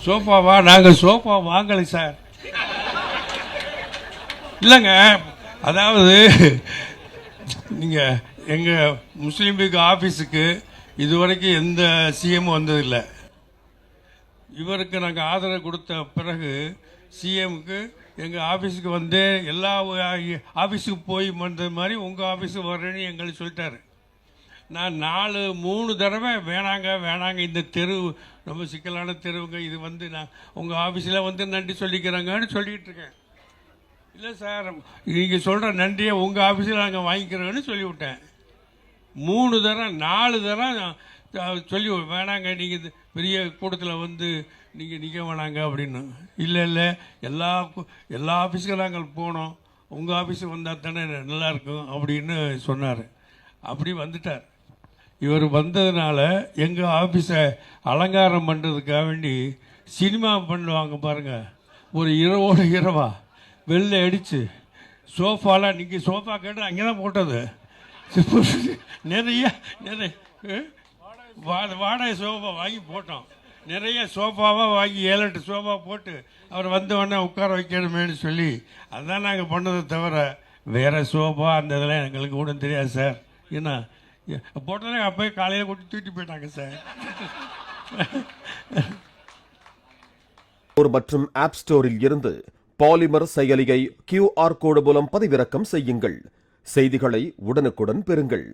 சோஃபாவா? நாங்கள் சோஃபா வாங்கலை சார். இல்லைங்க, அதாவது நீங்கள் எங்கள் முஸ்லீம் லீக் ஆஃபீஸுக்கு இதுவரைக்கும் எந்த சிஎம் வந்ததில்லை. இவருக்கு நாங்கள் ஆதரவு கொடுத்த பிறகு சிஎம்க்கு எங்கள் ஆஃபீஸுக்கு வந்து எல்லா ஆஃபீஸுக்கு போய் வந்த மாதிரி உங்கள் ஆஃபீஸுக்கு வர்றேன்னு எங்களுக்கு சொல்லிட்டாரு. நான் 3 தடவை வேணாங்க இந்த தெரு ரொம்ப சிக்கலான தெருவுங்க, இது வந்து நான் உங்கள் ஆஃபீஸில் வந்து நன்றி சொல்லிக்கிறேங்கன்னு சொல்லிக்கிட்டு இருக்கேன். இல்லை சார், நீங்கள் சொல்கிற நன்றியை உங்கள் ஆஃபீஸில் நாங்கள் வாங்கிக்கிறோன்னு சொல்லிவிட்டேன். 3 தரம் 4 தரம் சொல்லி வேணாங்க, நீங்கள் பெரிய கூட்டத்தில் வந்து நீங்கள் நிற்க வேணாங்க அப்படின்னு. இல்லை எல்லா ஆஃபீஸுக்கும் நாங்கள் போனோம், உங்கள் ஆஃபீஸுக்கு வந்தால் தானே நல்லாயிருக்கும் அப்படின்னு சொன்னார். அப்படி வந்துட்டார். இவர் வந்ததுனால எங்கள் ஆஃபீஸை அலங்காரம் பண்ணுறதுக்காக வேண்டி சினிமா பண்ணுவாங்க பாருங்கள், ஒரு இரவா வெளில அடித்து சோஃபாலாம் நீங்கள் சோஃபா கேட்டு அங்கே தான் போட்டது. நிறைய வாடகை சோஃபா வாங்கி போட்டோம். நிறைய சோஃபாவாக வாங்கி 7-8 சோஃபா போட்டு அவர் வந்தவொடனே உட்கார வைக்கணுமேனு சொல்லி அதுதான் நாங்கள் பண்ணதை தவிர வேறு சோஃபா அந்த இதெல்லாம் எங்களுக்கு கூட தெரியாது சார். ஏன்னா போட்டோன்னே அப்போயே காலையில் கூட்டி தூக்கிட்டு போயிட்டாங்க சார். மற்றும் ஆப் ஸ்டோரில் இருந்து பாலிமர் செயலியை QR கோடு மூலம் பதிவிறக்கம் செய்யுங்கள். செய்திகளை உடனுக்குடன் பெறுங்கள்.